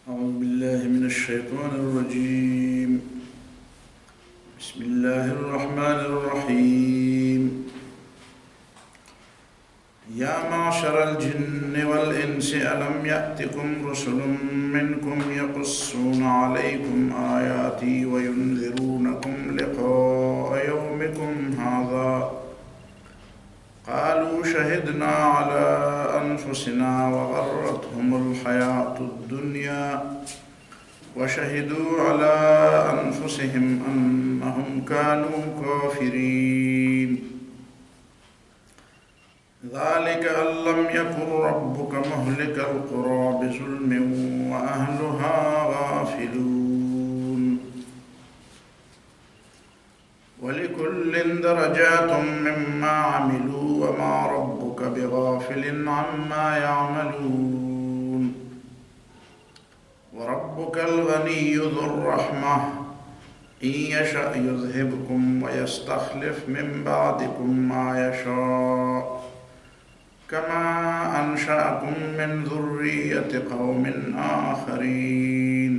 أعوذ بالله من الشيطان الرجيم. بسم الله الرحمن الرحيم. يا معشر الجن والإنس ألم يأتكم رسل منكم يقصون عليكم آياتي وينذرونكم لقاء يومكم هذا قالوا شهدنا على أنفسنا وغرتهم الحياة الدنيا وشهدوا على أنفسهم أنهم كانوا كافرين ذلك أن لم يكن ربك مهلك القرى بظلم وأهلها غافلون ولكل درجات مما عملوا وما ربك بغافل عما يعملون وربك الغني ذو الرحمة إن يشأ يذهبكم ويستخلف من بعدكم ما يشاء كما أنشأكم من ذرية قوم آخرين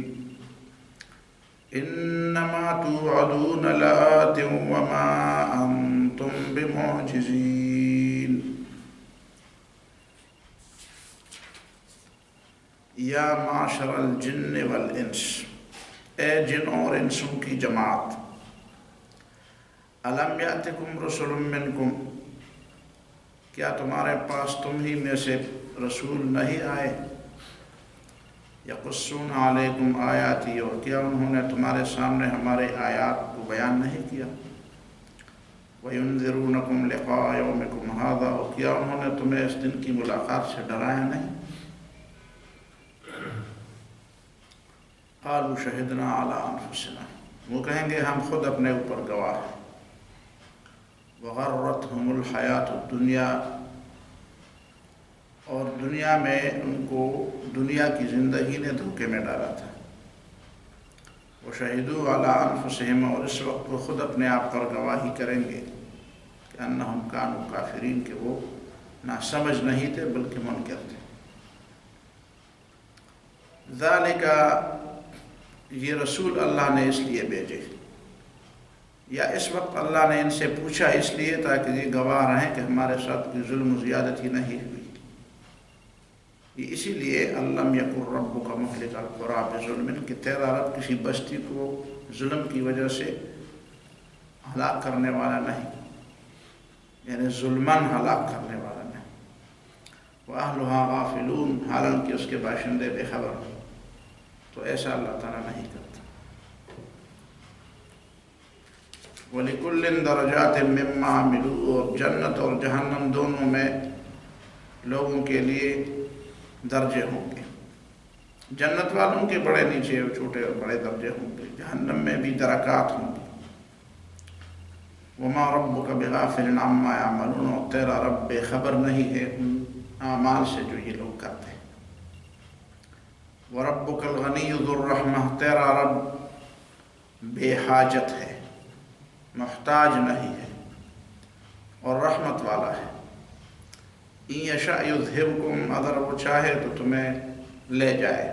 إنما توعدون لآت وما أنتم بمعجزين یا معاشر الجن والانس، اے جنوں اور انسوں کی جماعت، الم یاتکم رسل منکم، کیا تمہارے پاس تم ہی میں سے رسول نہیں آئے؟ یقصون علیکم آیاتی، اور کیا انہوں نے تمہارے سامنے ہمارے آیات کو بیان نہیں کیا؟ وَيُنذِرُونَكُمْ لِقَاءَ يَوْمِكُمْ هَذَا، اور کیا انہوں نے تمہیں اس دن کی ملاقات سے ڈرایا نہیں؟ قالوا شہدنا علی انفسنا، وہ کہیں گے ہم خود اپنے اوپر گواہ ہیں۔ وغرتہم الحیات الدنیا، اور دنیا میں ان کو دنیا کی زندگی نے دھوکے میں ڈالا تھا۔ وشہدوا علی انفسہم، اور اس وقت وہ خود اپنے آپ پر گواہی کریں گے کہ انہم کانوا کافرین، کہ وہ نہ سمجھ نہیں تھے بلکہ منکر تھے۔ ذالک، یہ رسول اللہ نے اس لیے بھیجے، یا اس وقت اللہ نے ان سے پوچھا اس لیے تاکہ یہ گواہ رہیں کہ ہمارے ساتھ کوئی ظلم و زیادتی نہیں ہوئی۔ یہ اسی لیے لم یکن ربک مہلک القری بظلم، کہ تیرا رب کسی بستی کو ظلم کی وجہ سے ہلاک کرنے والا نہیں، یعنی ظلماً ہلاک کرنے والا نہیں۔ وَأَهْلُهَا غَافِلُونَ، حالانکہ اس کے باشندے بے خبر ہیں، تو ایسا اللہ تعالیٰ نہیں کرتا۔ وَلِكُلٍّ دَرَجَاتٍ مِّمَّا عَمِلُوا، اور جنت اور جہنم دونوں میں لوگوں کے لیے درجے ہوں گے۔ جنت والوں کے بڑے نیچے چھوٹے اور بڑے درجے ہوں گے، جہنم میں بھی درکات ہوں گے۔ وَمَا رَبُّكَ بِغَافِلٍ عَمَّا يَعْمَلُونَ، اور تیرا رب بے خبر نہیں ہے ان اعمال سے جو یہ لوگ کرتے ہیں۔ وَرَبُّكَ الْغَنِيُّ ذُو الرَّحْمَةِ، تیرا رب بے حاجت ہے، محتاج نہیں ہے، اور رحمت والا ہے۔ إِن يَشَأْ يُذْهِبْكُمْ، اگر وہ چاہے تو تمہیں لے جائے،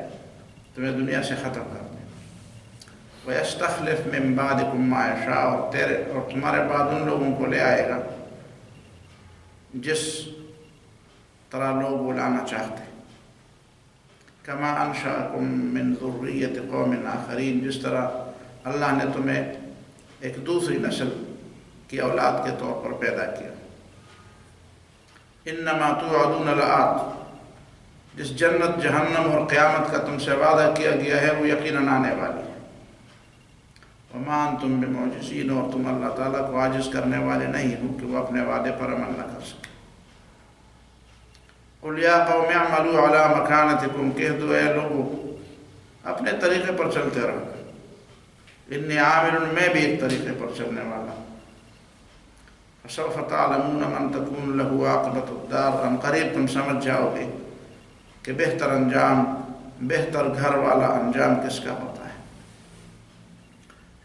تمہیں دنیا سے ختم کر دے۔ وَيَسْتَخْلِفْ مِن بَعْدِكُم مَّا يَشَاءُ، اور تمہارے بعد ان لوگوں کو لے آئے گا جس طرح لوگ وہ لانا چاہتے ہیں۔ کما انشأکم من ذریۃ قوم آخرین، جس طرح اللہ نے تمہیں ایک دوسری نسل کی اولاد کے طور پر پیدا کیا۔ انما توعدون لآت، جس جنت، جہنم اور قیامت کا تم سے وعدہ کیا گیا ہے وہ یقیناً آنے والی ہے۔ وما انتم بمعجزین، اور تم اللہ تعالیٰ کو عاجز کرنے والے نہیں ہو کہ وہ اپنے وعدے پر عمل نہ کر سکے۔ قل یا قوم اعملوا علی مکانتکم، کہہ دو اے لوگو اپنے طریقے پر چلتے رہو، انی عامل، میں بھی ایک طریقے پر چلنے والا ہوں۔ فسوف تعلمون من تکون له عاقبۃ الدار، ان قریب تم سمجھ جاؤ گے کہ بہتر انجام، بہتر گھر والا انجام کس کا ہوتا ہے۔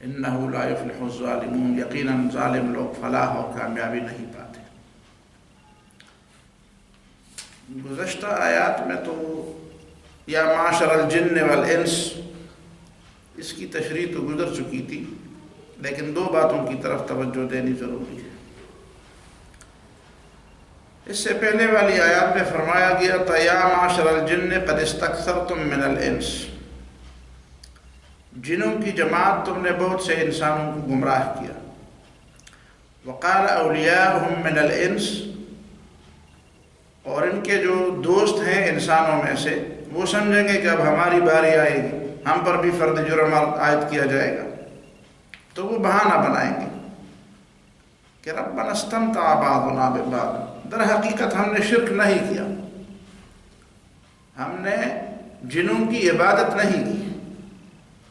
انہ لا یفلح الظالمون، یقیناً ظالم لوگ فلاح اور کامیابی نہیں پاتے۔ گزشتہ آیات میں تو یا معاشر الجن والانس، اس کی تشریح تو گزر چکی تھی، لیکن دو باتوں کی طرف توجہ دینی ضروری ہے۔ اس سے پہلے والی آیات میں فرمایا گیا تھا یا معاشر الجن قد استکثرتم من الانس، جنوں کی جماعت تم نے بہت سے انسانوں کو گمراہ کیا۔ وقال اولیاءهم من الانس، اور ان کے جو دوست ہیں انسانوں میں سے وہ سمجھیں گے کہ اب ہماری باری آئے گی، ہم پر بھی فرد جرم عائد کیا جائے گا، تو وہ بہانہ بنائیں گے کہ ربنا استمتع بعضنا ببعض، در حقیقت ہم نے شرک نہیں کیا، ہم نے جنوں کی عبادت نہیں کی،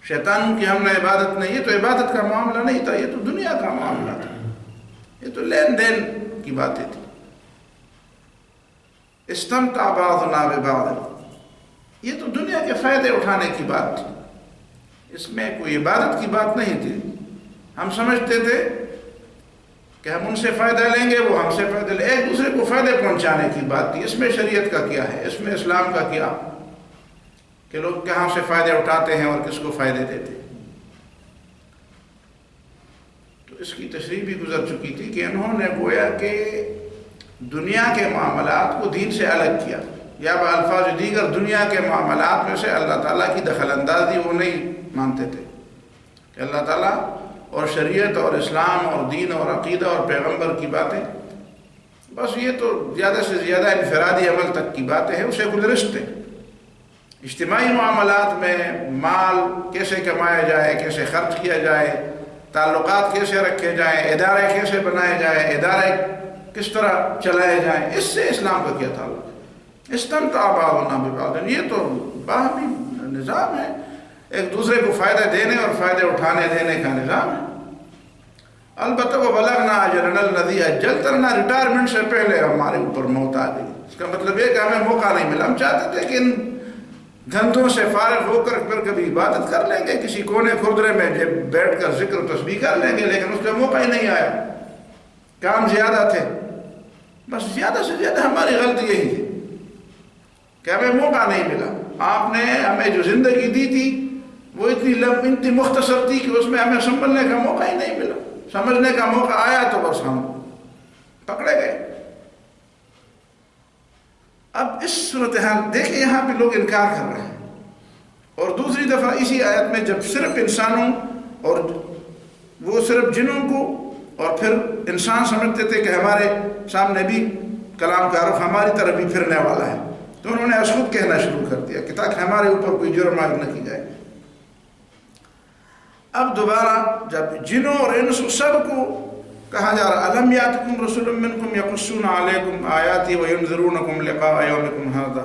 شیطانوں کی ہم نے عبادت نہیں، یہ تو عبادت کا معاملہ نہیں تھا، یہ تو دنیا کا معاملہ تھا، یہ تو لین دین کی باتیں تھی۔ استمتع بعضنا ببعض، یہ تو دنیا کے فائدے اٹھانے کی بات تھی، اس میں کوئی عبادت کی بات نہیں تھی۔ ہم سمجھتے تھے کہ ہم ان سے فائدہ لیں گے، وہ ہم سے فائدہ لیں، ایک دوسرے کو فائدے پہنچانے کی بات تھی۔ اس میں شریعت کا کیا ہے، اس میں اسلام کا کیا کہ لوگ کہاں سے فائدے اٹھاتے ہیں اور کس کو فائدے دیتے ہیں۔ تو اس کی تشریح بھی گزر چکی تھی کہ انہوں نے گویا کہ دنیا کے معاملات کو دین سے الگ کیا، یا بالفاظ دیگر دنیا کے معاملات میں سے اللہ تعالیٰ کی دخل اندازی وہ نہیں مانتے تھے کہ اللہ تعالیٰ اور شریعت اور اسلام اور دین اور عقیدہ اور پیغمبر کی باتیں بس یہ تو زیادہ سے زیادہ انفرادی عمل تک کی باتیں ہیں، اسے گزرشت ہے۔ اجتماعی معاملات میں مال کیسے کمایا جائے، کیسے خرچ کیا جائے، تعلقات کیسے رکھے جائیں، ادارے کیسے بنائے جائیں، ادارے کس طرح چلائے جائیں، اس سے اسلام کا کیا تعلق ہے؟ استمتع بعضنا ببعض، یہ تو باہمی نظام ہے، ایک دوسرے کو فائدہ دینے اور فائدے اٹھانے دینے کا نظام ہے۔ البتہ وہ بلغنا اجلنا الذی اجلت لنا، ریٹائرمنٹ سے پہلے ہمارے اوپر موت آ گئی، اس کا مطلب یہ کہ ہمیں موقع نہیں ملا۔ ہم چاہتے تھے کہ ان دھندوں سے فارغ ہو کر پھر کبھی عبادت کر لیں گے، کسی کونے خردرے میں بیٹھ کر ذکر و تسبیح کر لیں گے، لیکن اس کا موقع ہی نہیں آیا، کام زیادہ تھے۔ بس زیادہ سے زیادہ ہماری غلطی یہی ہے کہ ہمیں موقع نہیں ملا۔ آپ نے ہمیں جو زندگی دی تھی وہ اتنی مختصر تھی کہ اس میں ہمیں سنبھلنے کا موقع ہی نہیں ملا، سمجھنے کا موقع آیا تو بس ہم پکڑے گئے۔ اب اس صورتحال دیکھیں، یہاں پہ لوگ انکار کر رہے ہیں، اور دوسری دفعہ اسی آیت میں جب صرف انسانوں اور وہ صرف جنوں کو اور پھر انسان سمجھتے تھے کہ ہمارے سامنے بھی کلام کا رخ ہماری طرف بھی پھرنے والا ہے، تو انہوں نے خود کہنا شروع کر دیا کہ تاکہ ہمارے اوپر کوئی جرم عائد نہ کی جائے۔ اب دوبارہ جب جنوں اور انس سب کو کہا جا رہا الم یاتکم رسول منکم یقصون علیکم آیاتی وینذرونکم لقاء یومکم ھذا،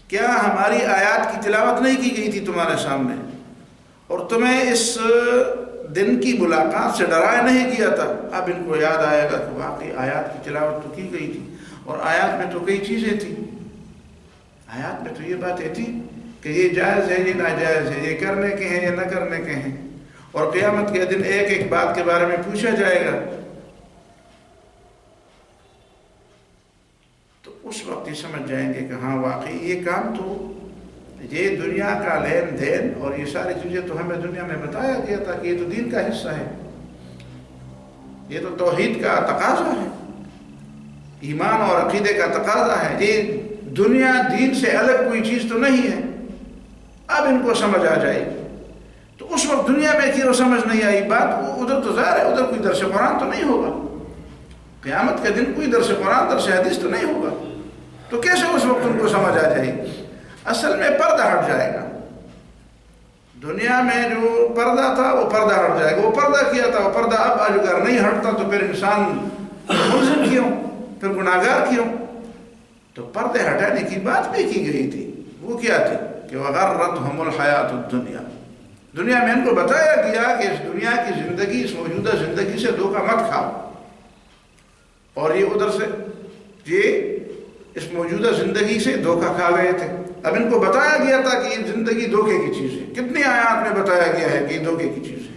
کیا ہماری آیات کی تلاوت نہیں کی گئی تھی تمہارے سامنے اور تمہیں اس دن کی ملاقات سے ڈرایا نہیں کیا تھا؟ اب ان کو یاد آئے گا کہ واقعی آیات کی تلاوت تو کی گئی تھی، اور آیات میں تو کئی چیزیں تھیں، آیات میں تو یہ باتیں تھی کہ یہ جائز ہے، یہ ناجائز ہے، یہ کرنے کے ہیں، یہ نہ کرنے کے ہیں، اور قیامت کے دن ایک ایک بات کے بارے میں پوچھا جائے گا۔ تو اس وقت یہ سمجھ جائیں گے کہ ہاں واقعی یہ کام تو، یہ دنیا کا لین دین اور یہ ساری چیزیں تو ہمیں دنیا میں بتایا گیا تھا کہ یہ تو دین کا حصہ ہے، یہ تو توحید کا تقاضا ہے، ایمان اور عقیدے کا تقاضا ہے، یہ دنیا دین سے الگ کوئی چیز تو نہیں ہے۔ اب ان کو سمجھ آ جائے گی، تو اس وقت دنیا میں تھی اور سمجھ نہیں آئی بات، ادھر تو ظاہر ہے ادھر کوئی درس قرآن تو نہیں ہوگا، قیامت کے دن کوئی درس قرآن درس حدیث تو نہیں ہوگا، تو کیسے اس وقت ان کو سمجھ آ جائے گی؟ اصل میں پردہ ہٹ جائے گا، دنیا میں جو پردہ تھا وہ پردہ ہٹ جائے گا، وہ پردہ کیا تھا وہ پردہ اب اگر نہیں ہٹتا تو پھر انسان ملزم کیوں، پھر گناہگار کیوں؟ تو پردے ہٹانے کی بات بھی کی گئی تھی، وہ کیا تھی کہ وَغَرَّتْهُمُ الْحَيَاةُ الدُّنْيَا، دنیا میں ان کو بتایا گیا کہ اس دنیا کی زندگی، اس موجودہ زندگی سے دھوکہ مت کھاؤ، اور یہ ادھر سے یہ اس موجودہ زندگی سے دھوکہ کھا گئے تھے۔ اب ان کو بتایا گیا تھا کہ یہ زندگی دھوکے کی چیز ہے، کتنی آیات میں بتایا گیا ہے کہ یہ دھوکے کی چیز ہے۔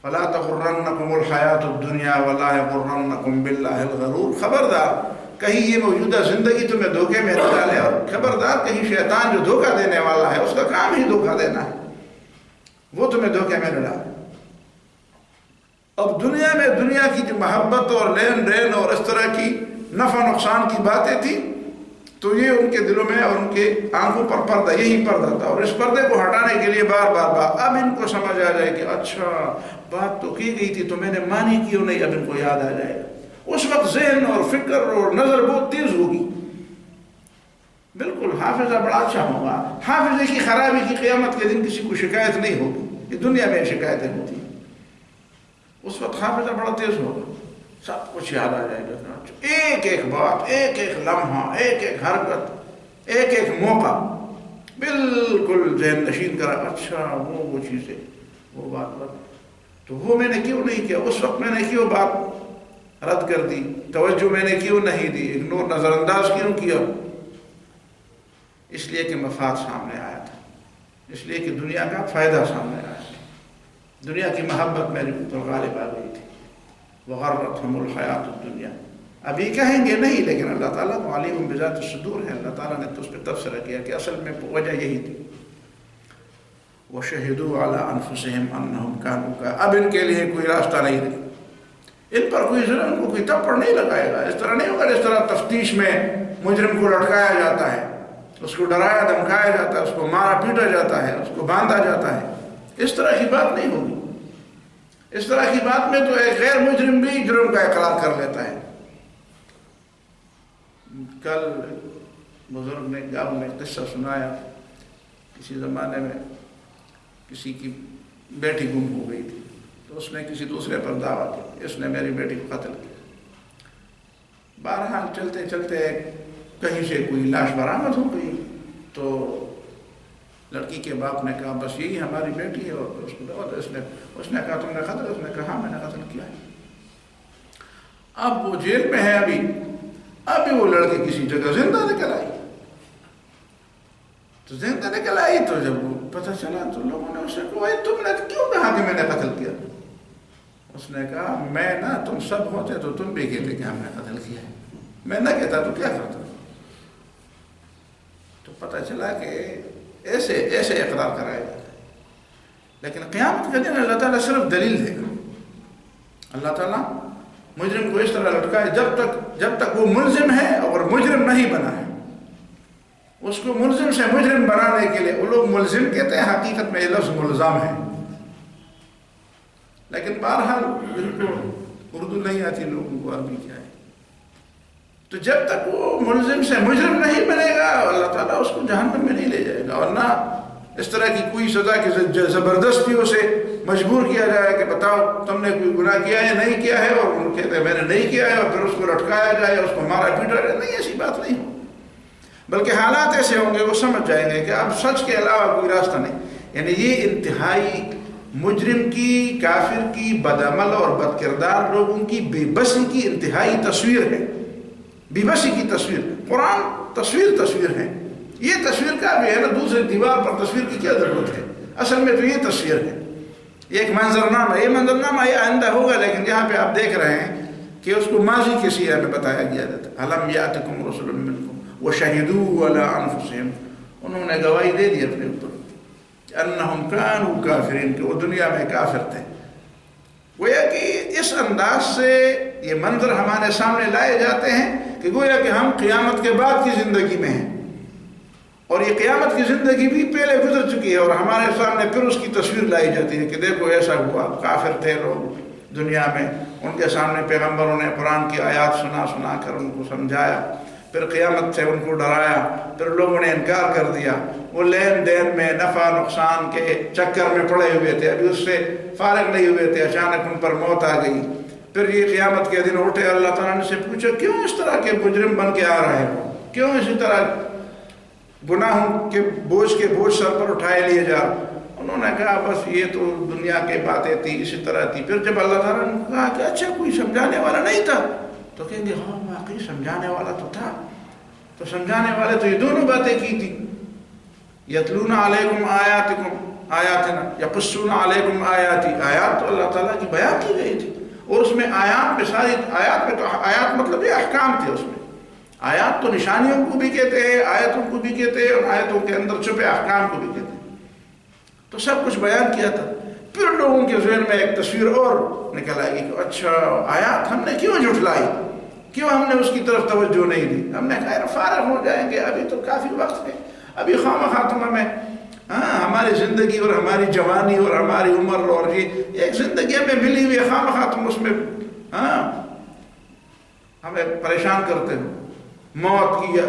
فَلَا تَغُرَّنَّكُمُ الْحَيَاةُ الدُّنْيَا وَلَا يَغُرَّنَّكُمْ بِاللَّهِ الْغَرُورُ، خبردار کہیں یہ موجودہ زندگی تمہیں دھوکے میں نہ ڈالے، اور خبردار کہیں شیطان جو دھوکہ دینے والا ہے اس کا کام ہی دھوکہ دینا ہے، وہ تمہیں دھوکے میں نہ ڈالے۔ اب دنیا میں دنیا کی جو محبت اور لین دین اور اس طرح کی نفع نقصان کی باتیں تھیں تو یہ ان کے دلوں میں اور ان کے آنکھوں پر پردہ، یہی پردہ تھا، اور اس پردے کو ہٹانے کے لیے بار بار اب ان کو سمجھ آ جائے کہ اچھا بات تو کی گئی تھی تو میں نے مانی کیوں نہیں، اب ان کو یاد آ جائے گا۔ اس وقت ذہن اور فکر اور نظر بہت تیز ہوگی۔ بالکل حافظہ بڑا اچھا ہوگا، حافظے کی خرابی کی قیامت کے دن کسی کو شکایت نہیں ہوگی، یہ دنیا میں شکایتیں ہوتی ہیں۔ اس وقت حافظہ بڑا تیز ہوگا، سب کچھ یاد آ جائے گا، ایک ایک بات، ایک ایک لمحہ، ایک ایک حرکت، ایک ایک موقع بالکل ذہن نشین کرا، اچھا وہ چیزیں، وہ بات تو وہ میں نے کیوں نہیں کیا، اس وقت میں نے کیوں بات رد کر دی، توجہ میں نے کیوں نہیں دی، اگنور نظر انداز کیوں کیا؟ اس لیے کہ مفاد سامنے آیا تھا، اس لیے کہ دنیا کا فائدہ سامنے آیا تھا، دنیا کی محبت میرے اوپر غالب آ گئی تھی۔ وغرتهم الحیات الدنیا، ابھی کہیں گے نہیں، لیکن اللہ تعالیٰ تو علیم بذات الصدور ہے، اللہ تعالیٰ نے تو اس پہ تبصرہ کیا کہ اصل میں وجہ یہی تھی۔ وشہدوا علی انفسہم انہم کانوا کافرین، اب ان کے لیے کوئی راستہ نہیں رہا، ان پر کوئی ظلم، ان کو کوئی تھپڑ نہیں لگائے گا، اس طرح نہیں ہوگا جس طرح تفتیش میں مجرم کو لٹکایا جاتا ہے، اس کو ڈرایا دھمکایا جاتا ہے، اس کو مارا پیٹا جاتا ہے، اس کو باندھا جاتا ہے، اس طرح کی بات نہیں ہوگی۔ اس طرح کی بات میں تو ایک غیر مجرم بھی جرم کا اقرار کر لیتا ہے۔ کل بزرگ نے گاؤں میں قصہ سنایا، کسی زمانے میں کسی کی بیٹی گم ہو گئی تھی، تو اس نے کسی دوسرے پر دعویٰ کی، اس نے میری بیٹی کو قتل کیا۔ بہرحال چلتے چلتے کہیں سے کوئی لاش برآمد ہو گئی، تو لڑکی کے باپ نے کہا بس یہی ہماری بیٹی ہے، اور اس کو اس نے کہا تم نے قتل؟ اس نے کہا ہاں میں نے قتل کیا ہے۔ اب وہ جیل میں ہے، ابھی وہ لڑکی کسی جگہ زندہ نکل آئی، تو زندہ نکل آئی تو جب وہ پتہ چلا تو لوگوں نے اسے کہا تم نے کیوں کہا کہ میں نے قتل کیا؟ اس نے کہا میں نہ، تم سب ہوتے تو تم بھی کہتے کہ ہم نے قتل کیا ہے، میں نہ کہتا تو کیا کرتا؟ تو پتہ چلا کہ ایسے اقرار کرایا جاتا ہے۔ لیکن قیامت کے دن اللہ تعالیٰ صرف دلیل دے گا، اللہ تعالیٰ مجرم کو اس طرح لٹکائے جب تک وہ ملزم ہے اور مجرم نہیں بنا ہے، اس کو ملزم سے مجرم بنانے کے لیے، وہ لوگ ملزم کہتے ہیں، حقیقت میں یہ لفظ ملزم ہے، لیکن بہرحال ان کو اردو نہیں آتی، لوگوں کو عربی کیا ہے، تو جب تک وہ ملزم سے مجرم نہیں بنے گا اللہ تعالیٰ اس کو جہنم میں نہیں لے جائے گا، اور نہ اس طرح کی کوئی سزا کی زبردستیوں سے مجبور کیا جائے کہ بتاؤ تم نے کوئی گناہ کیا ہے نہیں کیا ہے، اور وہ کہتے ہیں میں نے نہیں کیا ہے، اور پھر اس کو لٹکایا جائے، اس کو مارا پیٹا جائے، نہیں، ایسی بات نہیں ہو، بلکہ حالات ایسے ہوں گے وہ سمجھ جائیں گے کہ اب سچ کے علاوہ کوئی راستہ نہیں۔ یعنی یہ انتہائی مجرم کی، کافر کی، بدعمل اور بد کردار لوگوں کی بے بسی کی انتہائی تصویر ہے، بے بسی کی تصویر۔ قرآن تصویر ہے، یہ تصویر کا بھی ہے نا، دوسرے دیوار پر تصویر کی کیا ضرورت ہے، اصل میں تو یہ تصویر ہے، یہ ایک منظرنامہ ہے، یہ منظرنامہ یہ آئندہ ہوگا، لیکن یہاں پہ آپ دیکھ رہے ہیں کہ اس کو ماضی کے سیرہ میں بتایا گیا جاتا ہے۔ الم یاتکم رسل منکم وشہدوا علی انفسہم، انہوں نے گواہی دے دی اپنے اوپر انہم کانوا کافرین، کہ وہ دنیا میں کافر تھے۔ گویا کہ اس انداز سے یہ منظر ہمارے سامنے لائے جاتے ہیں کہ گویا کہ ہم قیامت کے بعد کی زندگی میں ہیں، اور یہ قیامت کی زندگی بھی پہلے گزر چکی ہے، اور ہمارے سامنے پھر اس کی تصویر لائی جاتی ہے کہ دیکھو ایسا ہوا، کافر تھے لوگ دنیا میں، ان کے سامنے پیغمبروں نے قرآن کی آیات سنا کر ان کو سمجھایا، پھر قیامت سے ان کو ڈرایا، پھر لوگوں نے انکار کر دیا، وہ لین دین میں نفع نقصان کے چکر میں پڑے ہوئے تھے، ابھی اس سے فارغ نہیں ہوئے تھے، اچانک ان پر موت آ گئی۔ پھر یہ قیامت کے دن اٹھے، اللہ تعالیٰ نے سے پوچھا کیوں اس طرح کے مجرم بن کے آ رہے ہو، کیوں اسی طرح گناہوں کے بوجھ سر پر اٹھائے لیے جا؟ انہوں نے کہا بس یہ تو دنیا کی باتیں تھی، اسی طرح تھی۔ پھر جب اللہ تعالیٰ نے کہا کہ اچھا کوئی سمجھانے والا نہیں تھا، تو کہیں گے ہاں واقعی سمجھانے والا تو تھا، تو سمجھانے والے تو یہ دونوں باتیں کی تھی، یتلون علیکم آیاتنا یقصون علیکم آیاتی، آیات تو اللہ تعالیٰ کی بیان کی گئی تھی، اور اس میں آیات میں ساری آیات میں تو آیات مطلب یہ احکام تھے، اس میں آیات تو نشانیوں کو بھی کہتے ہیں، آیتوں کو بھی کہتے ہیں، اور آیتوں کے اندر چھپے احکام کو بھی کہتے ہیں. تو سب کچھ بیان کیا تھا. پھر لوگوں کے ذہن میں ایک تصویر اور نکل آئے گی کہ اچھا آیات ہم نے کیوں جھٹلائی، کیوں ہم نے اس کی طرف توجہ نہیں دی. ہم نے کہا فارغ ہو جائیں گے، ابھی تو کافی وقت ہے، ابھی خواہ تم ہمیں ہماری زندگی اور ہماری جوانی اور ہماری عمر اور یہ ایک زندگی ہمیں ملی ہوئی ہے، خواہ تم اس میں ہمیں پریشان کرتے ہو. موت کی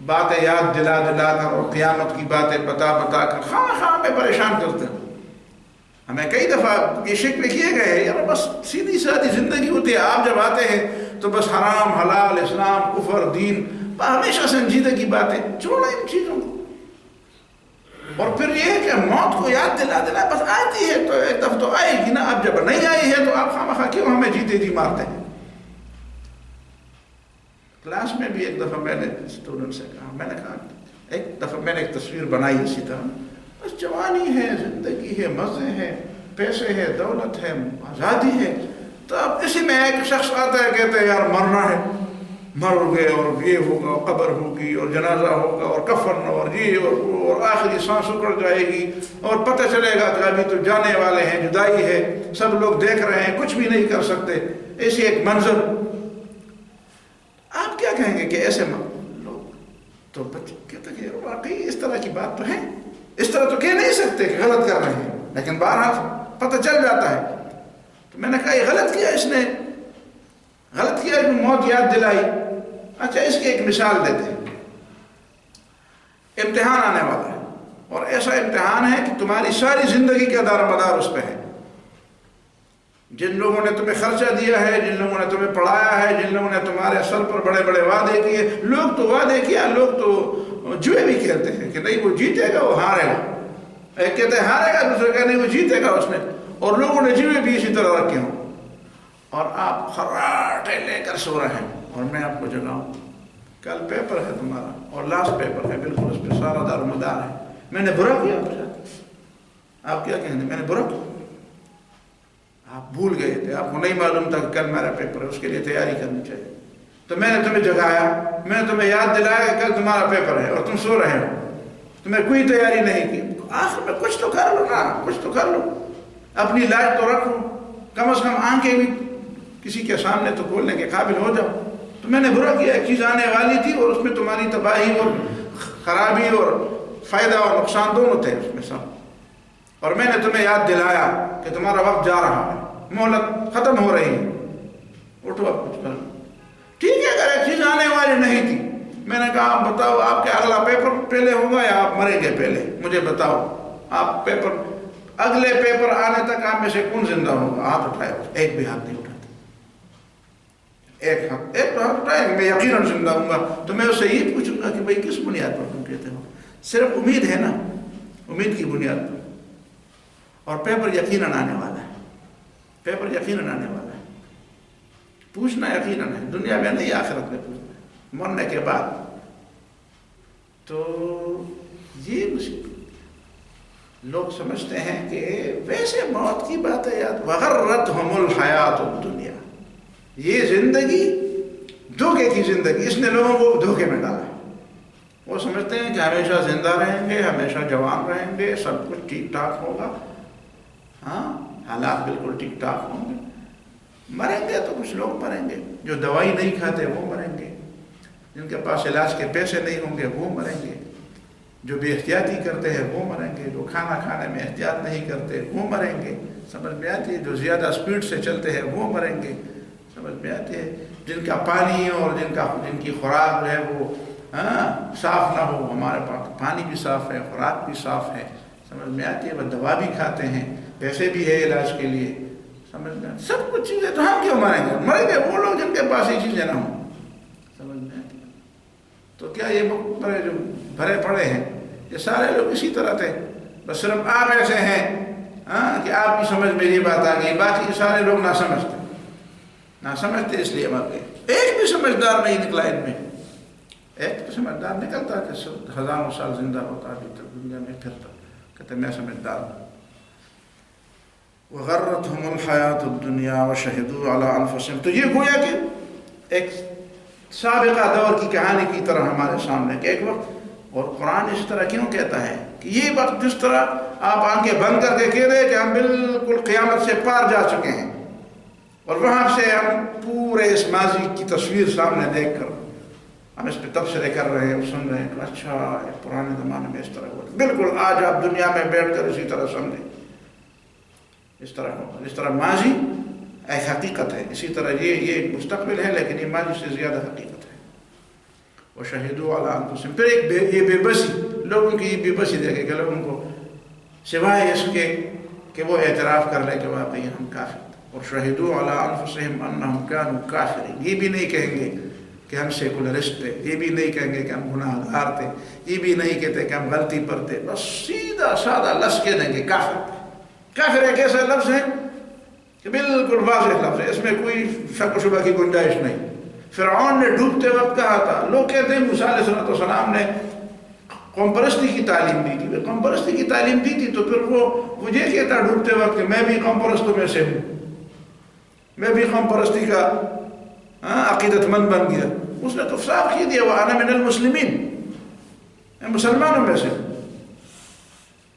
باتیں یاد دلا دلا کر اور قیامت کی باتیں بتا بتا کر خواہ ہمیں پریشان کرتے ہو. ہمیں کئی دفعہ یہ شکوے کیے گئے ہیں، یار بس سیدھی سادھی زندگی ہوتی ہے، آپ جب آتے ہیں تو بس حرام حلال اسلام کفر دین ہمیشہ سنجیدگی باتیں، چھوڑو ان چیزوں کو. اور پھر یہ ہے کہ موت کو یاد دلا دلا بس آتی ہے تو ایک دفعہ تو آئے گی نا، اب جب نہیں آئی ہے تو آپ خواہ کیوں ہمیں جیتے جی مارتے ہیں. کلاس میں بھی ایک دفعہ میں نے اسٹوڈنٹ سے کہا، میں نے کہا ایک دفعہ میں نے ایک تصویر بنائی اسی طرح، بس جوانی ہے، زندگی ہے، مزے ہیں، پیسے ہے، دولت ہے، آزادی ہے. تو اب اسی میں ایک شخص آتا ہے کہتے ہیں یار مرنا ہے، مر گئے اور یہ ہوگا، قبر ہوگی اور جنازہ ہوگا اور کفن اور یہ اور وہ اور آخری سانس اکڑ جائے گی اور پتہ چلے گا کہ ابھی تو جانے والے ہیں، جدائی ہے، سب لوگ دیکھ رہے ہیں، کچھ بھی نہیں کر سکتے. ایسی ایک منظر. آپ کیا کہیں گے کہ ایسے لوگ تو بچے کہتے ہیں واقعی اس طرح کی بات تو ہے، اس طرح تو کہہ نہیں سکتے کہ غلط کر رہے ہیں، لیکن بہرحال پتہ چل جاتا ہے. تو میں نے کہا یہ غلط کیا، اس نے غلط کیا کہ موت یاد دلائی. اچھا اس کی ایک مثال دیتے ہیں. امتحان آنے والا ہے اور ایسا امتحان ہے کہ تمہاری ساری زندگی کا دار مدار اس پہ ہے. جن لوگوں نے تمہیں خرچہ دیا ہے، جن لوگوں نے تمہیں پڑھایا ہے، جن لوگوں نے تمہارے سر پر بڑے بڑے وعدے کیے، لوگ تو وعدے کیا، لوگ تو جوئے بھی کھیلتے ہیں کہ نہیں وہ جیتے گا وہ ہارے گا. ایک کہتے ہیں ہارے گا، دوسرے کہتے ہیں وہ جیتے گا اس نے. اور لوگوں نے جوئے بھی اسی طرح رکھے ہوں. اور آپ خراٹے لے کر سو رہے ہیں اور میں آپ کو جگاؤں کل پیپر ہے تمہارا اور لاسٹ پیپر ہے، بالکل اس پہ سارا دار مدار ہے. میں نے برا کیا آپ سے، آپ کیا کہیں گے میں نے برا کیا؟ آپ بھول گئے تھے، آپ کو نہیں معلوم تھا کہ کل میرا پیپر ہے، اس کے لیے تیاری کرنی چاہیے. تو میں نے تمہیں جگایا، میں نے تمہیں یاد دلایا کہ کل تمہارا پیپر ہے اور تم سو رہے ہو، تمہیں کوئی تیاری نہیں کی. آخر میں کچھ تو کر لو نا، کچھ تو کر لو، اپنی لاج تو رکھو، کم از کم آنکھیں بھی کسی کے سامنے تو کھولنے کے قابل ہو جاؤ. تو میں نے برا کیا، ایک چیز آنے والی تھی اور اس میں تمہاری تباہی اور خرابی اور فائدہ اور نقصان دونوں تھے اس میں سب. اور میں نے تمہیں یاد دلایا کہ تمہارا وقت جا رہا ہے، مہلت ختم ہو رہی ہے، اٹھو اب کچھ کرو. ٹھیک ہے اگر ایک چیز آنے والی نہیں تھی، میں نے کہا آپ بتاؤ آپ کے اگلا پیپر پہلے ہوگا یا آپ مریں گے پہلے، مجھے بتاؤ. آپ پیپر اگلے پیپر آنے تک آپ میں سے کون زندہ ہوگا؟ ہاتھ اٹھائے. ایک بھی ہاتھ نہیں اٹھاتے. ایک تو ہاتھ اٹھائے میں یقیناً زندہ ہوں گا. تو میں اس سے یہ پوچھوں گا کہ بھائی کس بنیاد پر تم کہتے ہو؟ صرف امید ہے نا، امید کی بنیاد پر. اور پیپر یقیناً آنے والا ہے، پیپر یقیناً آنے والا ہے. پوچھنا یقیناً ہے، دنیا میں نہیں آخرت میں پوچھنا ہے، مرنے کے بعد. تو یہ مشکل لوگ سمجھتے ہیں کہ ویسے موت کی بات ہے یاد وغرتہم الحیات الدنیا، یہ زندگی دھوکے کی زندگی، اس نے لوگوں کو دھوکے میں ڈالا ہے. وہ سمجھتے ہیں کہ ہمیشہ زندہ رہیں گے، ہمیشہ جوان رہیں گے، سب کچھ ٹھیک ٹھاک ہوگا، ہاں حالات بالکل ٹھیک ٹھاک ہوں گے. مریں گے تو کچھ لوگ مریں گے، جو دوائی نہیں کھاتے وہ مریں گے، جن کے پاس علاج کے پیسے نہیں ہوں گے وہ مریں گے، جو بے احتیاطی کرتے ہیں وہ مریں گے، جو کھانا کھانے میں احتیاط نہیں کرتے وہ مریں گے. سمجھ میں آتی ہے؟ جو زیادہ سپیڈ سے چلتے ہیں وہ مریں گے. سمجھ میں آتی ہے؟ جن کا پانی اور جن کی خوراک جو ہے وہ صاف نہ ہو. ہمارے پاس پانی بھی صاف ہے، خوراک بھی صاف ہے. سمجھ میں آتی ہے؟ وہ دوا بھی کھاتے ہیں، پیسے بھی ہے علاج کے لیے. سمجھ میں سب کچھ چیزیں، تو ہم کیوں مریں گے؟ مریں گے وہ لوگ جن کے پاس یہ چیزیں نہ ہوں. سمجھ میں آتی ہے؟ تو کیا یہ مقبرے جو بھرے پڑے ہیں یہ سارے لوگ اسی طرح تھے؟ بس صرف آپ ایسے ہیں کہ آپ کی سمجھ میں یہ بات آ گئی، باقی سارے لوگ نہ سمجھتے اس لیے مر گئے. ایک بھی سمجھدار نہیں نکلا ان میں. ایک تو سمجھدار نکلتا کہ ہزاروں سال زندہ ہوتا ابھی تک دنیا میں پھرتا، کہتے میں سمجھدار ہوں. وغرتہم الحیات الدنیا وشہدوا علی انفسہم. تو یہ گویا کہ ایک سابقہ دور کی کہانی کی طرح ہمارے سامنے کہ ایک وقت، اور قرآن اس طرح کیوں کہتا ہے کہ یہ وقت جس طرح آپ آنکھیں بند کر کے کہہ رہے کہ ہم بالکل قیامت سے پار جا چکے ہیں، اور وہاں سے ہم پورے اس ماضی کی تصویر سامنے دیکھ کر ہم اس پہ تبصرے کر رہے ہیں، سن رہے ہیں کہ اچھا پرانے زمانے میں اس طرح ہوا، بالکل آج آپ دنیا میں بیٹھ کر اسی طرح سمجھیں، اس طرح ہوگا، اس طرح ماضی ایک حقیقت ہے، اسی طرح یہ مستقبل ہے، لیکن یہ ماضی سے زیادہ حقیقت ہے۔ وَشَهِدُوا عَلَىٰ أَنفُسِهِمْ، پھر ایک یہ بے بسی، لوگوں کی یہ بے بسی دیکھے کہ لوگوں کو سوائے اس کے کہ وہ اعتراف کر لے کہ واقعی ہم کافر تھے، اور شَهِدُوا عَلَىٰ أَنفُسِهِمْ أَنَّهُمْ كَانُوا كَافِرِينَ، یہ بھی نہیں کہیں گے کہ ہم سیکولرسٹ تھے، یہ بھی نہیں کہیں گے کہ ہم گناہ گار تھے، یہ بھی نہیں کہتے کہ ہم غلطی پر تھے، بس سیدھا سادہ لفظ کہہ دیں گے کافر۔ کافر ایک ایسا لفظ ہے کہ بالکل واضح لفظ ہے، اس میں کوئی شک و شبہ کی گنجائش نہیں۔ فرعون نے ڈوبتے وقت کہا تھا، لوگ کہتے ہیں موسیٰ علیہ السلام نے قوم پرستی کی تعلیم دی تھی، قوم پرستی کی تعلیم دی تھی تو پھر وہ یہ کہتا ڈوبتے وقت کہ میں بھی قوم پرستوں میں سے ہوں، میں بھی قوم پرستی کا عقیدت مند بن گیا۔ اس نے تو صاف کہہ دیا وَأَنَا مِنَ الْمُسْلِمِينَ، میں مسلمانوں میں سے ہوں۔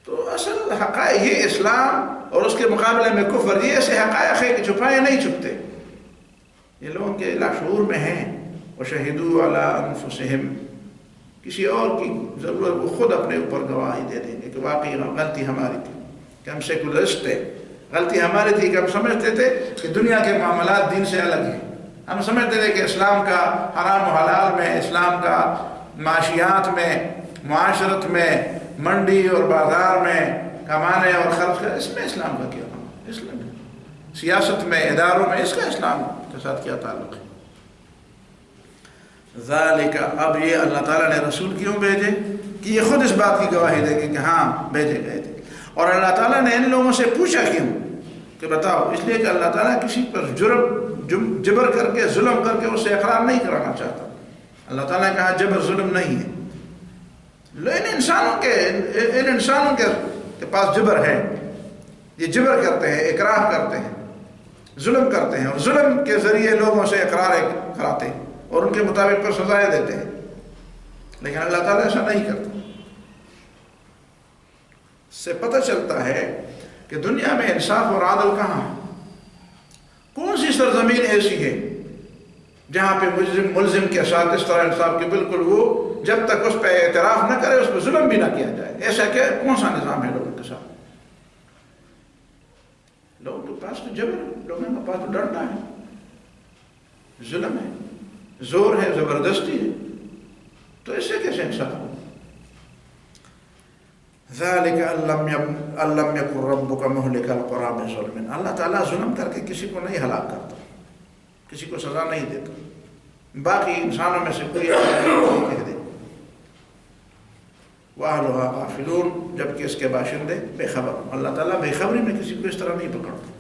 تو اصل حقائق یہ اسلام اور اس کے مقابلے میں کفر، یہ ایسے حقائق ہے کہ چھپائے نہیں چھپتے، یہ لوگوں کے لاشعور میں ہیں۔ وَشَهِدُوا عَلَىٰ أَنفُسِهِمْ، کسی اور کی ضرورت، وہ خود اپنے اوپر گواہی دے دیں گے کہ واقعی غلطی ہماری تھی کہ ہم سیکولرسٹ تھے، غلطی ہماری تھی کہ ہم سمجھتے تھے کہ دنیا کے معاملات دین سے الگ ہیں، ہم سمجھتے تھے کہ اسلام کا حرام و حلال میں، اسلام کا معاشیات میں، معاشرت میں، منڈی اور بازار میں کمانے اور خرچ کا، اس میں اسلام کا کیا کام ہے، اسلام سیاست میں، اداروں میں، اس کا اسلام کے ساتھ کیا تعلق ہے؟ ذالک، اب یہ اللہ تعالیٰ نے رسول کیوں بھیجے کہ یہ خود اس بات کی گواہی دیں گے کہ ہاں بھیجے گئے تھے۔ اور اللہ تعالیٰ نے ان لوگوں سے پوچھا کیوں کہ بتاؤ، اس لیے کہ اللہ تعالیٰ کسی پر جبر کر کے، ظلم کر کے اس سے اقرار نہیں کرانا چاہتا۔ اللہ تعالیٰ نے کہا جبر ظلم نہیں ہے، ان انسانوں کے پاس جبر ہے، یہ جبر کرتے ہیں، اقرار کرتے ہیں، ظلم کرتے ہیں، اور ظلم کے ذریعے لوگوں سے اقرار کراتے ہیں اور ان کے مطابق پر سزائیں دیتے ہیں، لیکن اللہ تعالیٰ ایسا نہیں کرتا۔ اس سے پتہ چلتا ہے کہ دنیا میں انصاف اور عدل کہاں ہے؟ کون سی سرزمین ایسی ہے جہاں پہ ملزم کے ساتھ اس طرح انصاف کے بالکل وہ جب تک اس پہ اعتراف نہ کرے اس پہ ظلم بھی نہ کیا جائے؟ ایسا کیا کون سا نظام ہے لوگوں کے ساتھ؟ لوگوں کے پاس تو جبر، لوگوں کے پاس تو ڈرنا ہے، ظلم ہے، زور ہے، زبردستی ہے، تو اس سے کیسے انصاف ہو؟ ذالک ان لم یکن ربک مہلک القری بظلم، اللہ تعالیٰ ظلم کر کے کسی کو نہیں ہلاک کرتا، کسی کو سزا نہیں دیتا، باقی انسانوں میں سے کوئی کہہ دے وَأَهْلُهَا غَافِلُونَ، جبکہ اس کے باشندے بے خبر ہوں۔ اللہ تعالیٰ بے خبری میں کسی کو اس طرح نہیں پکڑتا،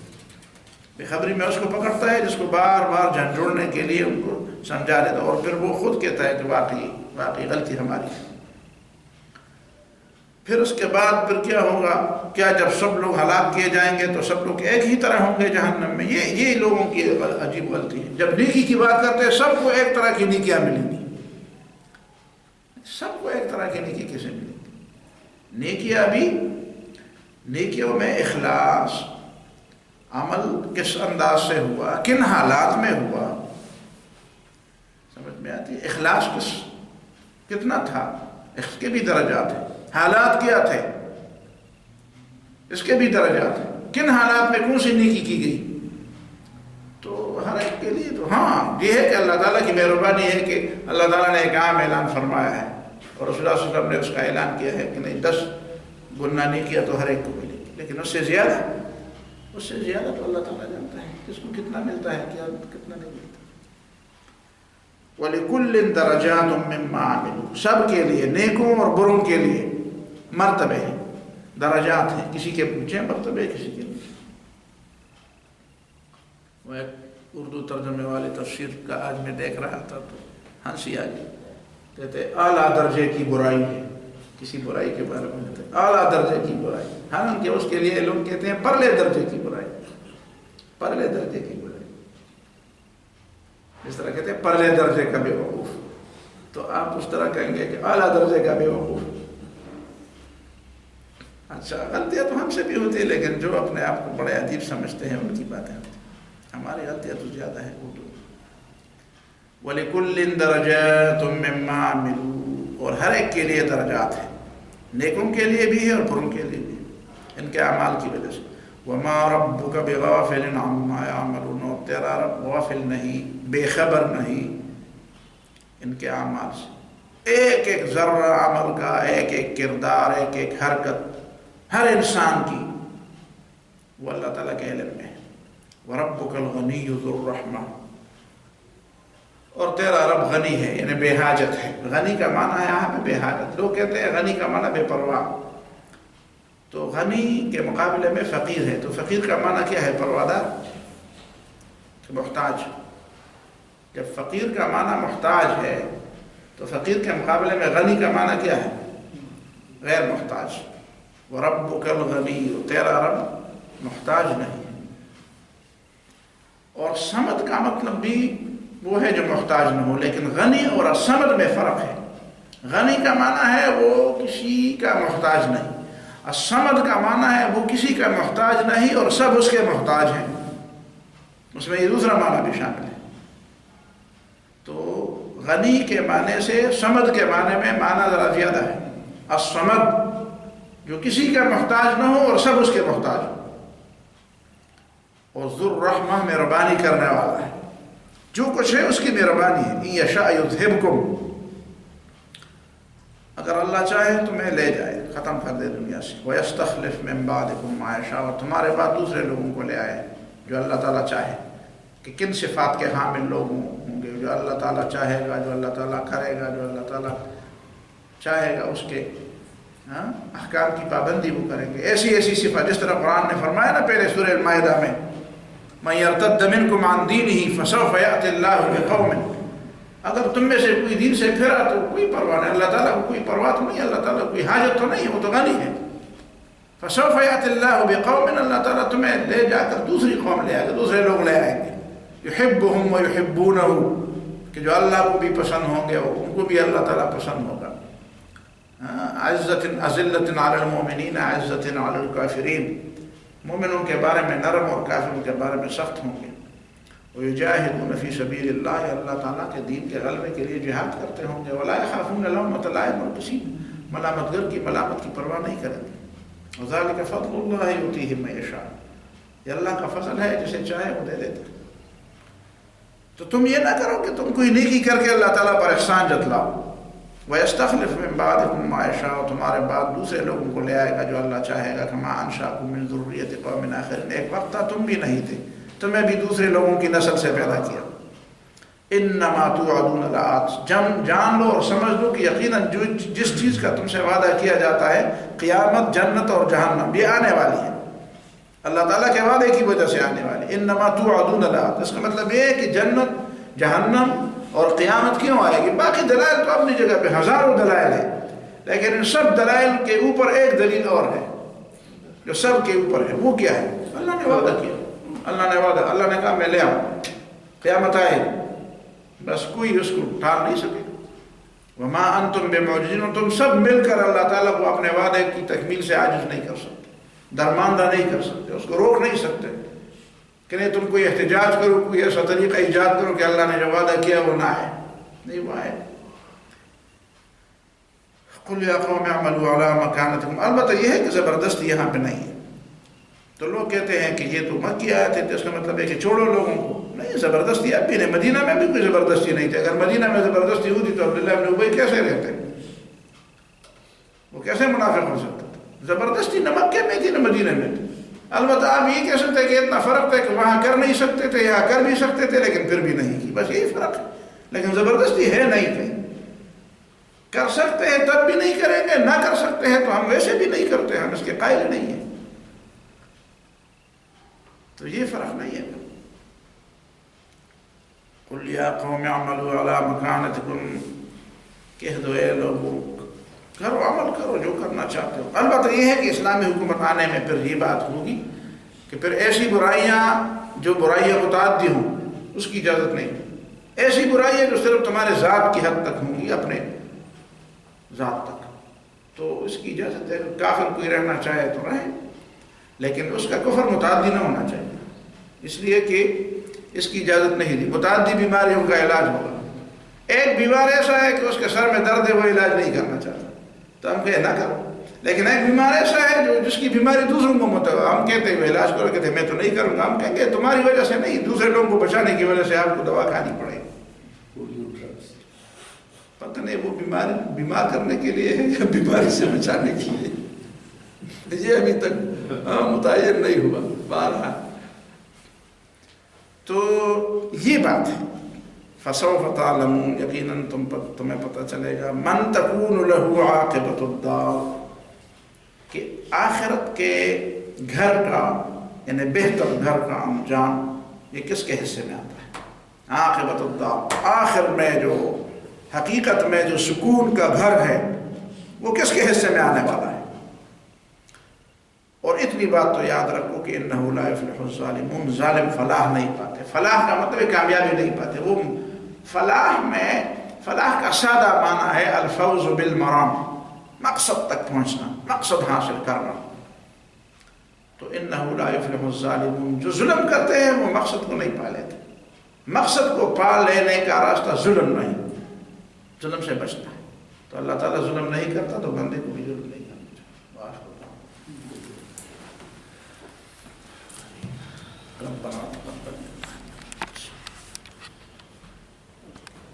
بے خبری میں اس کو پکڑتا ہے جس کو بار بار جھنجھوڑنے کے لیے ان کو سمجھا دیتا، اور پھر وہ خود کہتا ہے کہ واقعی غلطی ہماری ہے۔ پھر اس کے بعد پھر کیا ہوگا؟ کیا جب سب لوگ ہلاک کیے جائیں گے تو سب لوگ ایک ہی طرح ہوں گے جہنم میں؟ یہ لوگوں کی عجیب غلطی ہے۔ جب نیکی کی بات کرتے ہیں سب کو ایک طرح کی نیکیاں ملیں گی، سب کو ایک طرح کی نیکی کیسے ملیں گی؟ نیکیوں میں اخلاص، عمل کس انداز سے ہوا، کن حالات میں ہوا، سمجھ میں آتی ہے؟ اخلاص کتنا تھا، اس کے بھی درجات ہیں، حالات کیا تھے اس کے بھی درجات ہیں، کن حالات میں کون سی نیکی کی گئی، تو ہر ایک کے لیے تو ہاں یہ ہے کہ اللہ تعالیٰ کی مہربانی ہے کہ اللہ تعالیٰ نے ایک عام اعلان فرمایا ہے، اور رسول اللہ صلی اللہ علیہ وسلم نے اس کا اعلان کیا ہے کہ نہیں 10 گنا نیکیاں تو ہر ایک کو ملے گی، لیکن اس سے زیادہ تو اللہ تعالیٰ جانتا ہے کس کو کتنا ملتا ہے، کیا کتنا نہیں ملتا۔ وَلِكُلٍّ دَرَجَاتٌ مِّمَّا عَمِلُوا، سب کے لیے، نیکوں اور بروں کے لیے مرتبے ہیں، درجات ہیں، کسی کے اونچے مرتبے، کسی کے نیچے۔ وہ ایک اردو ترجمے والی تفسیر کا آج میں دیکھ رہا تھا تو ہنسی آ گئی، کہتے اعلیٰ درجے کی برائی ہے، کسی برائی کے بارے میں کہتے اعلیٰ درجے کی برائی، حالانکہ اس کے لیے لوگ کہتے ہیں پرلے درجے کی برائی، پرلے درجے کی برائی۔ اس طرح کہتے ہیں پرلے درجے کا بے وقوف، تو آپ اس طرح کہیں گے کہ اعلیٰ درجے کا بے وقوف۔ اچھا، غلطیاں تو ہم سے بھی ہوتی ہے، لیکن جو اپنے آپ کو بڑے عجیب سمجھتے ہیں ان کی باتیں ہوتی ہیں، ہماری غلطیاں تو زیادہ ہیں اردو۔ وَلِكُلٍّ دَرَجَاتٌ مِّمَّا عَمِلُوا، اور ہر ایک کے لیے درجات ہیں، نیکوں کے لیے بھی ہے اور بروں کے لیے بھی، ان کے اعمال کی وجہ سے۔ وَمَا رَبُّكَ بِغَافِلٍ عَمَّا يَعْمَلُونَ، اور تیرا رب غافل نہیں، بے خبر نہیں ان کے اعمال سے، ایک ایک ذرہ عمل کا، ایک ایک کردار، ایک ایک حرکت ہر انسان کی وہ اللہ تعالیٰ کے علم میں ہے۔ وَرَبُّكَ الْغَنِيُّ ذُو الرَّحْمَةِ، اور تیرا رب غنی ہے، یعنی بے حاجت ہے۔ غنی کا معنی ہے یہاں پہ بے حاجت، لوگ کہتے ہیں غنی کا معنی بے پرواہ، تو غنی کے مقابلے میں فقیر ہے، تو فقیر کا معنی کیا ہے؟ پروادار، محتاج۔ جب فقیر کا معنی محتاج ہے تو فقیر کے مقابلے میں غنی کا معنی کیا ہے؟ غیر محتاج۔ وَرَبُّكَ الْغَنِيُّ، تیرا رب محتاج نہیں۔ اور صمد کا مطلب بھی وہ ہے جو محتاج نہ ہو، لیکن غنی اور صمد میں فرق ہے۔ غنی کا معنی ہے وہ کسی کا محتاج نہیں، الصمد کا معنی ہے وہ کسی کا محتاج نہیں اور سب اس کے محتاج ہیں، اس میں یہ دوسرا معنی بھی شامل ہے۔ تو غنی کے معنی سے صمد کے معنی میں معنی ذرا زیادہ ہے۔ الصمد جو کسی کا محتاج نہ ہو اور سب اس کے محتاج ہو، اور ذو الرحمہ مہربانی کرنے والا ہے، جو کچھ ہے اس کی مہربانی ہے۔ ان یشاء یذھبکم، اگر اللہ چاہے تمہیں لے جائے، ختم کر دے دنیا سے۔ وَيَسْتَخْلِفْ مِن بَعْدِكُم مَّا يَشَاءُ، اور تمہارے بعد دوسرے لوگوں کو لے آئے جو اللہ تعالیٰ چاہے۔ کہ کن صفات کے حامل لوگ ہوں گے؟ جو اللہ تعالیٰ چاہے گا، جو اللہ تعالیٰ کرے گا، جو اللہ تعالیٰ چاہے گا اس کے احکام کی پابندی وہ کریں گے۔ ایسی ایسی صفات، جس طرح قرآن نے فرمایا نا پہلے سورہ المائدہ میں، مَن يَرْتَدَّ مِنْكُمْ عَنْ دِينِهِ فَسَوْفَ يَأْتِ اللَّهُ بِقَوْمٍ، اگر تم میں سے کوئی دین سے پھرا تو کوئی پرواہ نہیں، اللہ تعالیٰ کو کوئی پرواہ تو نہیں، اللہ تعالیٰ کو کوئی حاجت تو نہیں، وہ تو غنی ہے۔ فَسَوْفَ يَأْتِ اللَّهُ بِقَوْمٍ، اللہ تعالیٰ تمہیں لے جا کر دوسری قوم لے آئے گا، دوسرے لوگ لے آئیں گے، يُحِبُّهُمْ وَيُحِبُّونَهُ، کہ جو اللہ کو بھی پسند ہوں گے ان کو بھی اللہ تعالیٰ پسند ہوگا۔ عزة أذلة على المؤمنين عزة على الكافرين، مومنوں کے بارے میں نرم اور کافروں کے بارے میں سخت ہوں گے۔ ويجاهدون في سبيل الله، اللہ تعالیٰ کے دین کے غلبے کے لیے جہاد کرتے ہوں گے۔ ولا يخافون لومة لائم، اور کسی ملامت گر کی ملامت کی پرواہ نہیں کریں گے۔ وذلك فضل الله يؤتيه من يشاء، یہ اللہ کا فضل ہے، جسے چاہے وہ دے دیتا ہے۔ تو تم یہ نہ کرو کہ تم کوئی نیکی کر کے اللہ تعالیٰ پر احسان جتلاؤ۔ وَيَسْتَخْلِفْ مِن بَعْدِكُم مَّا يَشَاءُ، تمہارے بعد دوسرے لوگوں کو لے آئے گا جو اللہ چاہے گا۔ كَمَا أَنشَأَكُم مِّن ذُرِّيَّةِ قَوْمٍ آخَرِينَ، ایک وقت تھا تم بھی نہیں تھے، تمہیں بھی دوسرے لوگوں کی نسل سے پیدا کیا۔ إِنَّمَا تُوعَدُونَ لَآتٍ، جان لو اور سمجھ لو کہ یقیناً جس چیز کا تم سے وعدہ کیا جاتا ہے، قیامت، جنت اور جہنم، یہ آنے والی ہے، اللہ تعالیٰ کے وعدے کی وجہ سے آنے والی۔ إِنَّمَا تُوعَدُونَ لَآتٍ، اس کا مطلب یہ ہے کہ جنت، جہنم اور قیامت کیوں آئے گی؟ باقی دلائل تو اپنی جگہ پہ ہزاروں دلائل ہیں، لیکن ان سب دلائل کے اوپر ایک دلیل اور ہے جو سب کے اوپر ہے، وہ کیا ہے؟ اللہ نے وعدہ کیا، اللہ نے کہا میں لے آؤں، قیامت آئے گی، بس کوئی اس کو ٹال نہیں سکے۔ وما انتم بمعجزین، تم سب مل کر اللہ تعالیٰ کو اپنے وعدے کی تکمیل سے عاجز نہیں کر سکتے، درماندہ نہیں کر سکتے، اس کو روک نہیں سکتے کہ نہیں تم کوئی احتجاج کرو، کوئی ایسا طریقہ ایجاد کرو کہ اللہ نے جو وعدہ کیا وہ نہ آئے، نہیں وہ آئے۔ قل یا قوم اعملوا علی مکانتکم، البتہ یہ ہے کہ زبردستی یہاں پہ نہیں ہے۔ تو لوگ کہتے ہیں کہ یہ تو مکی آیت ہے، تو اس کا مطلب ہے کہ چھوڑو لوگوں کو، نہیں، زبردستی اب بھی نہیں۔ مدینہ میں بھی کوئی زبردستی نہیں تھی، اگر مدینہ میں زبردستی ہوتی تو عبداللہ بن ابی کیسے رہتے، وہ کیسے منافق ہو سکتا تھا؟ زبردستی نہ مکے میں تھی نہ مدینہ میں تھی۔ البتہ آپ یہ کہہ سکتے ہیں کہ اتنا فرق تھا کہ وہاں کر نہیں سکتے تھے، یہاں کر بھی سکتے تھے لیکن پھر بھی نہیں کی، بس یہی فرق ہے، لیکن زبردستی ہے نہیں کہیں۔ کر سکتے ہیں تب بھی نہیں کریں گے، نہ کر سکتے ہیں تو ہم ویسے بھی نہیں کرتے، ہم اس کے قائل نہیں ہیں، تو یہ فرق نہیں ہے۔ قل یا قوم اعملوا علی مکانتکم، کہہ دو اے لوگوں کرو، عمل کرو جو کرنا چاہتے ہو۔ البتہ یہ ہے کہ اسلامی حکومت آنے میں پھر یہ بات ہوگی کہ پھر ایسی برائیاں جو برائیاں متعدی ہوں اس کی اجازت نہیں، ایسی برائی ہے جو صرف تمہارے ذات کی حد تک ہوں گی، اپنے ذات تک، تو اس کی اجازت ہے کہ کافر کوئی رہنا چاہے تو رہے، لیکن اس کا کفر متعدی نہ ہونا چاہیے، اس لیے کہ اس کی اجازت نہیں دی۔ متعدی بیماریوں کا علاج ہوگا، ایک بیمار ایسا ہے کہ اس کے سر میں درد ہے، وہ علاج نہیں کرنا چاہتا تو ہم کہیں نہ کرو، لیکن ایک بیمار ایسا ہے جو جس کی بیماری دوسروں کو ہم کہتے ہیں وہ علاج کرو، کہتے ہیں میں تو نہیں کروں گا، ہم کہیں گے تمہاری وجہ سے نہیں، دوسرے لوگوں کو بچانے کی وجہ سے آپ کو دوا کھانی پڑے گی۔ پتہ نہیں وہ بیمار کرنے کے لیے ہے یا بیماری سے بچانے کے لیے، یہ ابھی تک متعین نہیں ہوا۔ بہرحال تو یہ بات ہے، فسوف تعلمون، یقیناً تمہیں پتہ چلے گا، من تکون لہ عاقبۃ الدار، کہ آخرت کے گھر کا یعنی بہتر گھر کا انجام یہ کس کے حصے میں آتا ہے؟ عاقبۃ الدار، آخر میں جو حقیقت میں جو سکون کا گھر ہے وہ کس کے حصے میں آنے والا ہے؟ اور اتنی بات تو یاد رکھو کہ انہ لا یفلح الظالمون، ظالم فلاح نہیں پاتے۔ فلاح کا مطلب ہے کامیابی نہیں پاتے، وہ فلاح کا سادہ معنی ہے الفوز بالمرام، مقصد تک پہنچنا، مقصد حاصل کرنا۔ تو انہ لا یفلح الظالمون، جو ظلم کرتے ہیں وہ مقصد کو نہیں پا لیتے، مقصد کو پا لینے کا راستہ ظلم نہیں، ظلم سے بچنا ہے۔ تو اللہ تعالیٰ ظلم نہیں کرتا تو بندے کو بھی ظلم نہیں کرنا چاہیے۔ ربنا